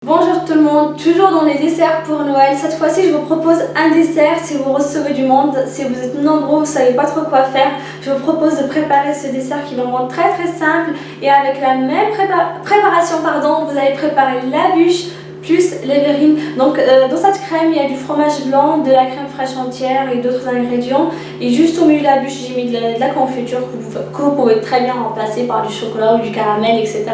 Bonjour tout le monde, toujours dans les desserts pour Noël. Cette fois-ci, je vous propose un dessert si vous recevez du monde, si vous êtes nombreux, vous ne savez pas trop quoi faire. Je vous propose de préparer ce dessert qui est vraiment très simple et avec la même préparation, vous allez préparer la bûche plus les verrines. Donc dans cette crème, il y a du fromage blanc, de la crème fraîche entière et d'autres ingrédients. Et juste au milieu de la bûche, j'ai mis de la confiture que vous pouvez très bien remplacer par du chocolat ou du caramel, etc.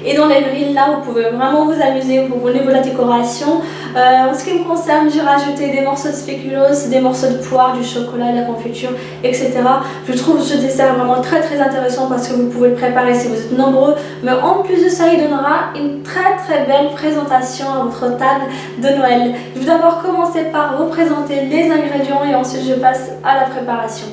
Et dans les verrines, là, vous pouvez vraiment vous amuser au niveau de la décoration. En ce qui me concerne, j'ai rajouté des morceaux de spéculoos, des morceaux de poire, du chocolat, de la confiture, etc. Je trouve ce dessert vraiment très intéressant parce que vous pouvez le préparer si vous êtes nombreux. Mais en plus de ça, il donnera une très belle présentation à votre table de Noël. Je vais d'abord commencer par vous présenter les ingrédients et ensuite je passe à la préparation.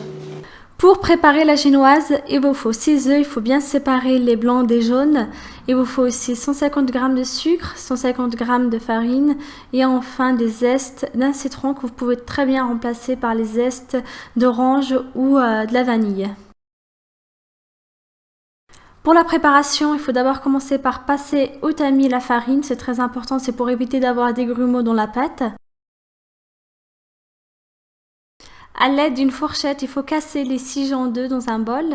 Pour préparer la génoise, il vous faut 6 œufs, il faut bien séparer les blancs des jaunes. Il vous faut aussi 150 g de sucre, 150 g de farine et enfin des zestes d'un citron que vous pouvez très bien remplacer par les zestes d'orange ou de la vanille. Pour la préparation, il faut d'abord commencer par passer au tamis la farine, c'est très important, c'est pour éviter d'avoir des grumeaux dans la pâte. À l'aide d'une fourchette, il faut casser les 6 jaunes d'œufs dans un bol.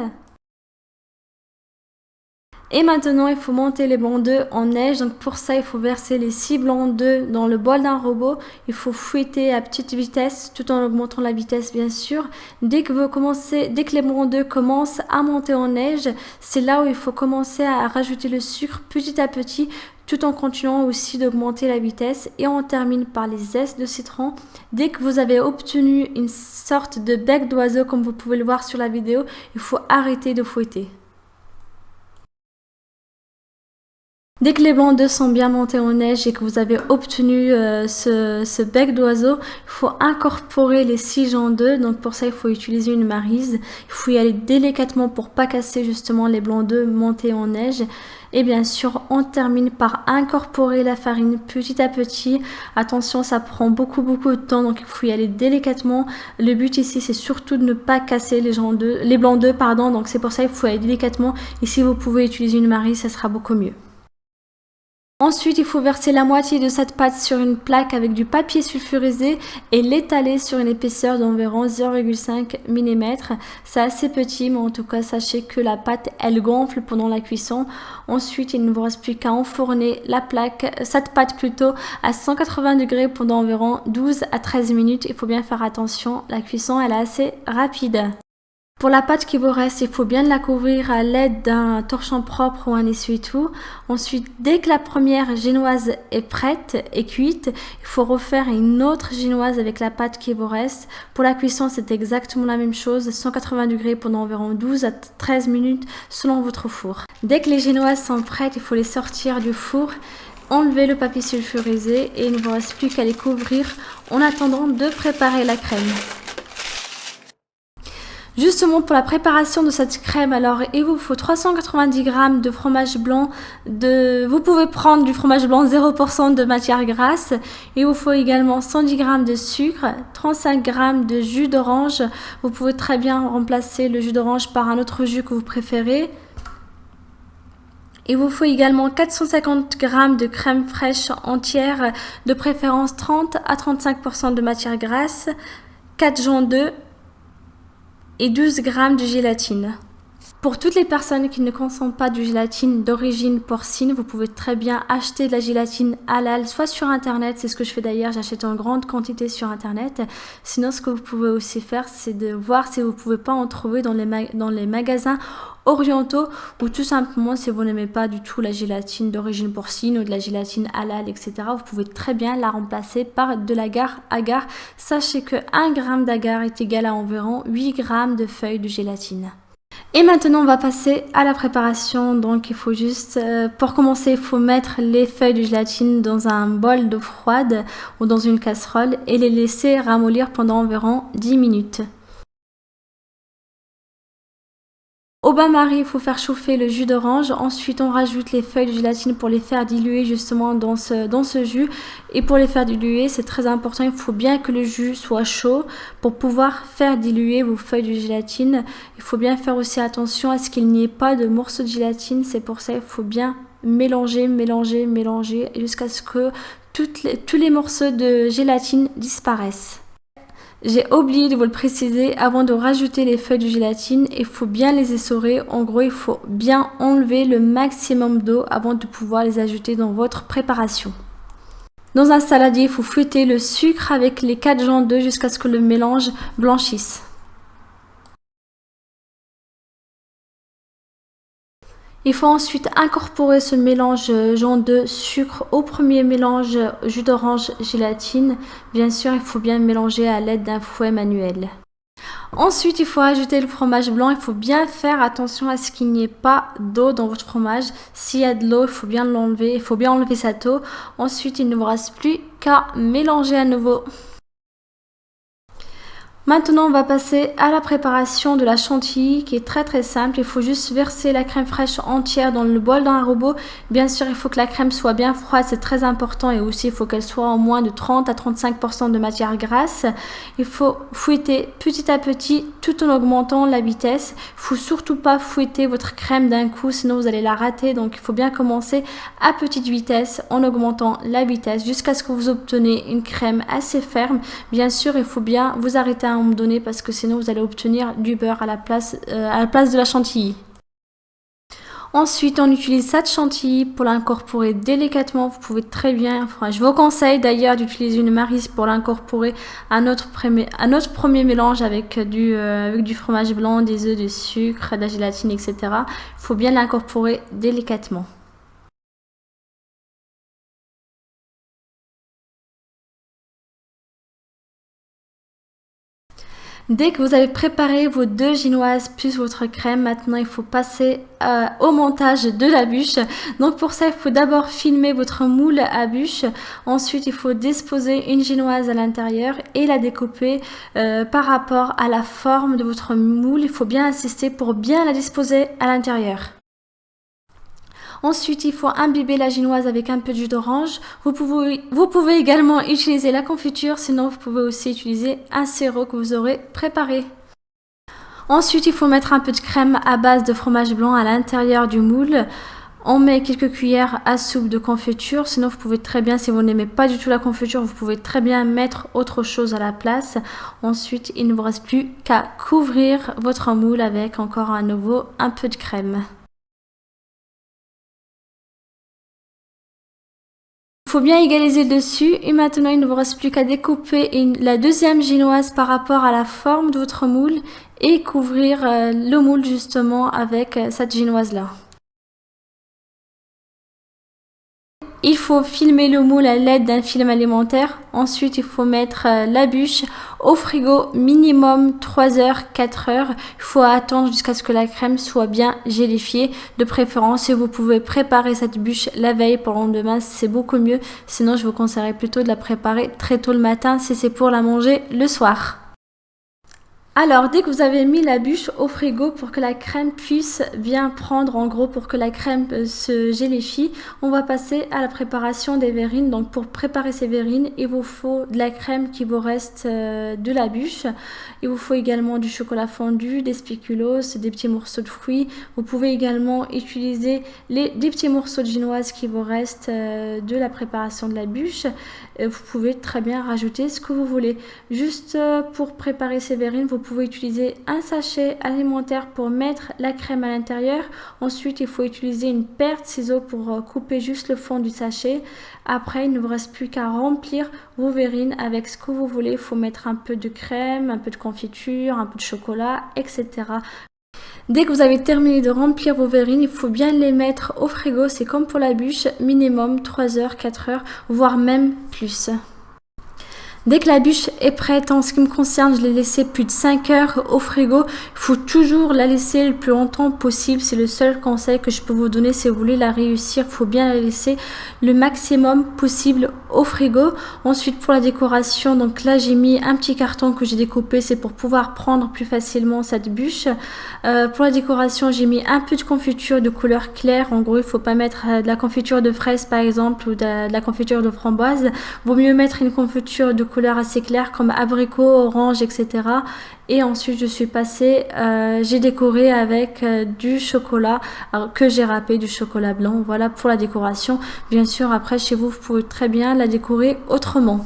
Et maintenant, il faut monter les blancs d'œufs en neige. Donc pour ça, il faut verser les 6 blancs d'œufs dans le bol d'un robot. Il faut fouetter à petite vitesse, tout en augmentant la vitesse bien sûr. Dès que les blancs d'œufs commencent à monter en neige, c'est là où il faut commencer à rajouter le sucre petit à petit, tout en continuant aussi d'augmenter la vitesse. Et on termine par les zestes de citron. Dès que vous avez obtenu une sorte de bec d'oiseau, comme vous pouvez le voir sur la vidéo, il faut arrêter de fouetter. Dès que les blancs d'œufs sont bien montés en neige et que vous avez obtenu ce bec d'oiseau, il faut incorporer les 6 jaunes d'œufs. Donc pour ça, il faut utiliser une maryse. Il faut y aller délicatement pour pas casser justement les blancs d'œufs montés en neige. Et bien sûr, on termine par incorporer la farine petit à petit. Attention, ça prend beaucoup de temps, donc il faut y aller délicatement. Le but ici, c'est surtout de ne pas casser les blancs d'œufs, donc c'est pour ça qu'il faut y aller délicatement. Et si vous pouvez utiliser une maryse, ça sera beaucoup mieux. Ensuite, il faut verser la moitié de cette pâte sur une plaque avec du papier sulfurisé et l'étaler sur une épaisseur d'environ 0,5 mm. C'est assez petit, mais en tout cas, sachez que la pâte, elle gonfle pendant la cuisson. Ensuite, il ne vous reste plus qu'à enfourner cette pâte à 180 degrés pendant environ 12 à 13 minutes. Il faut bien faire attention, la cuisson, elle est assez rapide. Pour la pâte qui vous reste, il faut bien la couvrir à l'aide d'un torchon propre ou un essuie-tout. Ensuite, dès que la première génoise est prête et cuite, il faut refaire une autre génoise avec la pâte qui vous reste. Pour la cuisson, c'est exactement la même chose, 180 degrés pendant environ 12 à 13 minutes selon votre four. Dès que les génoises sont prêtes, il faut les sortir du four. Enlever le papier sulfurisé et il ne vous reste plus qu'à les couvrir en attendant de préparer la crème. Justement pour la préparation de cette crème, alors il vous faut 390 g de fromage blanc, vous pouvez prendre du fromage blanc 0% de matière grasse. Il vous faut également 110 g de sucre, 35 g de jus d'orange. Vous pouvez très bien remplacer le jus d'orange par un autre jus que vous préférez. Il vous faut également 450 g de crème fraîche entière, de préférence 30 à 35% de matière grasse, 4 jaunes d'œufs et 12 g de gélatine. Pour toutes les personnes qui ne consomment pas de gélatine d'origine porcine, vous pouvez très bien acheter de la gélatine halal, soit sur internet, c'est ce que je fais d'ailleurs, j'achète en grande quantité sur internet. Sinon, ce que vous pouvez aussi faire, c'est de voir si vous ne pouvez pas en trouver dans les magasins orientaux, ou tout simplement si vous n'aimez pas du tout la gélatine d'origine porcine ou de la gélatine halal, etc. Vous pouvez très bien la remplacer par de l'agar-agar. Sachez que 1 g d'agar est égal à environ 8 g de feuilles de gélatine. Et maintenant, on va passer à la préparation. Donc, il faut juste, pour commencer, il faut mettre les feuilles de gélatine dans un bol d'eau froide ou dans une casserole et les laisser ramollir pendant environ 10 minutes. Au bain-marie, il faut faire chauffer le jus d'orange. Ensuite, on rajoute les feuilles de gélatine pour les faire diluer justement dans ce jus. Et pour les faire diluer, c'est très important, il faut bien que le jus soit chaud pour pouvoir faire diluer vos feuilles de gélatine. Il faut bien faire aussi attention à ce qu'il n'y ait pas de morceaux de gélatine. C'est pour ça qu'il faut bien mélanger, mélanger, mélanger jusqu'à ce que tous les morceaux de gélatine disparaissent. J'ai oublié de vous le préciser, avant de rajouter les feuilles de gélatine, il faut bien les essorer. En gros, il faut bien enlever le maximum d'eau avant de pouvoir les ajouter dans votre préparation. Dans un saladier, il faut fouetter le sucre avec les 4 jaunes d'œufs jusqu'à ce que le mélange blanchisse. Il faut ensuite incorporer ce mélange jaune d'œuf sucre au premier mélange jus d'orange gélatine. Bien sûr, il faut bien mélanger à l'aide d'un fouet manuel. Ensuite, il faut ajouter le fromage blanc. Il faut bien faire attention à ce qu'il n'y ait pas d'eau dans votre fromage. S'il y a de l'eau, il faut bien l'enlever. Il faut bien enlever cette eau. Ensuite, il ne vous reste plus qu'à mélanger à nouveau. Maintenant, on va passer à la préparation de la chantilly qui est très simple. Il faut juste verser la crème fraîche entière dans le bol d'un robot. Bien sûr, il faut que la crème soit bien froide, c'est très important. Et aussi, il faut qu'elle soit en moins de 30 à 35% de matière grasse. Il faut fouetter petit à petit tout en augmentant la vitesse. Il ne faut surtout pas fouetter votre crème d'un coup, sinon vous allez la rater. Donc, il faut bien commencer à petite vitesse en augmentant la vitesse jusqu'à ce que vous obtenez une crème assez ferme. Bien sûr, il faut bien vous arrêter à un moment donné parce que sinon vous allez obtenir du beurre à la place de la chantilly. Ensuite, on utilise cette chantilly pour l'incorporer délicatement. Vous pouvez très bien, je vous conseille d'ailleurs d'utiliser une maryse pour l'incorporer à notre premier mélange avec du fromage blanc, des œufs, du sucre, de la gélatine, etc. Il faut bien l'incorporer délicatement. Dès que vous avez préparé vos 2 génoises plus votre crème, maintenant il faut passer au montage de la bûche. Donc pour ça, il faut d'abord filmer votre moule à bûche. Ensuite, il faut disposer une génoise à l'intérieur et la découper par rapport à la forme de votre moule. Il faut bien insister pour bien la disposer à l'intérieur. Ensuite, il faut imbiber la génoise avec un peu de jus d'orange. Vous pouvez également utiliser la confiture, sinon vous pouvez aussi utiliser un sirop que vous aurez préparé. Ensuite, il faut mettre un peu de crème à base de fromage blanc à l'intérieur du moule. On met quelques cuillères à soupe de confiture, sinon vous pouvez très bien, si vous n'aimez pas du tout la confiture, vous pouvez très bien mettre autre chose à la place. Ensuite, il ne vous reste plus qu'à couvrir votre moule avec encore à nouveau un peu de crème. Il faut bien égaliser le dessus et maintenant il ne vous reste plus qu'à découper la deuxième génoise par rapport à la forme de votre moule et couvrir le moule justement avec cette génoise là. Il faut filmer le moule à l'aide d'un film alimentaire. Ensuite, il faut mettre la bûche au frigo minimum 3 heures, 4 heures. Il faut attendre jusqu'à ce que la crème soit bien gélifiée. De préférence, si vous pouvez préparer cette bûche la veille pour le lendemain, c'est beaucoup mieux. Sinon, je vous conseillerais plutôt de la préparer très tôt le matin si c'est pour la manger le soir. Alors, dès que vous avez mis la bûche au frigo pour que la crème puisse bien prendre, en gros pour que la crème se gélifie, on va passer à la préparation des verrines. Donc pour préparer ces verrines, il vous faut de la crème qui vous reste de la bûche. Il vous faut également du chocolat fondu, des spéculoos, des petits morceaux de fruits. Vous pouvez également utiliser des petits morceaux de génoise qui vous restent de la préparation de la bûche. Vous pouvez très bien rajouter ce que vous voulez. Juste pour préparer ces verrines, vous pouvez utiliser un sachet alimentaire pour mettre la crème à l'intérieur. Ensuite, il faut utiliser une paire de ciseaux pour couper juste le fond du sachet. Après, il ne vous reste plus qu'à remplir vos verrines avec ce que vous voulez. Il faut mettre un peu de crème, un peu de confiture, un peu de chocolat, etc. Dès que vous avez terminé de remplir vos verrines, il faut bien les mettre au frigo. C'est comme pour la bûche, minimum 3 heures, 4 heures, voire même plus. Dès que la bûche est prête, en ce qui me concerne, je l'ai laissée plus de 5 heures au frigo. Il faut toujours la laisser le plus longtemps possible. C'est le seul conseil que je peux vous donner si vous voulez la réussir. Il faut bien la laisser le maximum possible au frigo. Ensuite, pour la décoration, donc là, j'ai mis un petit carton que j'ai découpé. C'est pour pouvoir prendre plus facilement cette bûche. Pour la décoration, j'ai mis un peu de confiture de couleur claire. En gros, il ne faut pas mettre de la confiture de fraise, par exemple, ou de la confiture de framboise. Vaut mieux mettre une confiture de couleurs assez claires comme abricot, orange, etc. Et ensuite je suis passée, j'ai décoré avec du chocolat que j'ai râpé, du chocolat blanc, voilà pour la décoration. Bien sûr après chez vous, vous pouvez très bien la décorer autrement.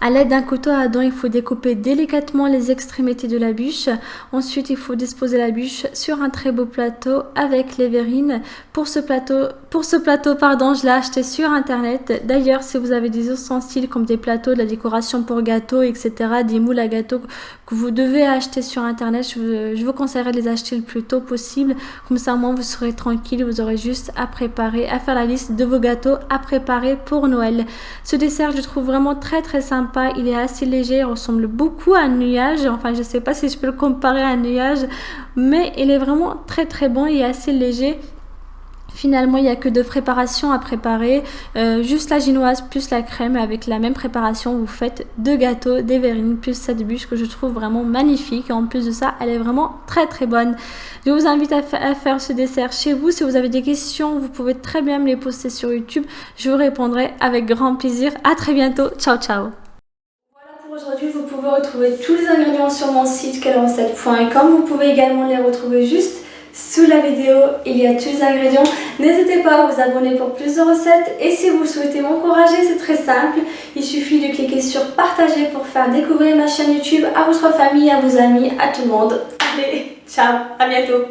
À l'aide d'un couteau à dents, il faut découper délicatement les extrémités de la bûche. Ensuite, il faut disposer la bûche sur un très beau plateau avec les verrines. Pour ce plateau, je l'ai acheté sur internet. D'ailleurs, si vous avez des ustensiles comme des plateaux, de la décoration pour gâteaux, etc., des moules à gâteaux que vous devez acheter sur internet, je vous conseillerais de les acheter le plus tôt possible. Comme ça, au moins, vous serez tranquille. Vous aurez juste à faire la liste de vos gâteaux à préparer pour Noël. Ce dessert, je le trouve vraiment très très sympa. Il est assez léger, il ressemble beaucoup à un nuage. Enfin, je sais pas si je peux le comparer à un nuage, mais il est vraiment très très bon et assez léger. Finalement, il n'y a que deux préparations à préparer, juste la génoise plus la crème. Avec la même préparation, vous faites deux gâteaux, des verrines plus cette bûche que je trouve vraiment magnifique. Et en plus de ça, elle est vraiment très très bonne. Je vous invite à faire ce dessert chez vous. Si vous avez des questions, vous pouvez très bien me les poster sur YouTube. Je vous répondrai avec grand plaisir. À très bientôt. Ciao ciao. Aujourd'hui, vous pouvez retrouver tous les ingrédients sur mon site quellecette.com. Vous pouvez également les retrouver juste sous la vidéo. Il y a tous les ingrédients. N'hésitez pas à vous abonner pour plus de recettes. Et si vous souhaitez m'encourager, c'est très simple. Il suffit de cliquer sur partager pour faire découvrir ma chaîne YouTube à votre famille, à vos amis, à tout le monde. Allez, ciao, à bientôt.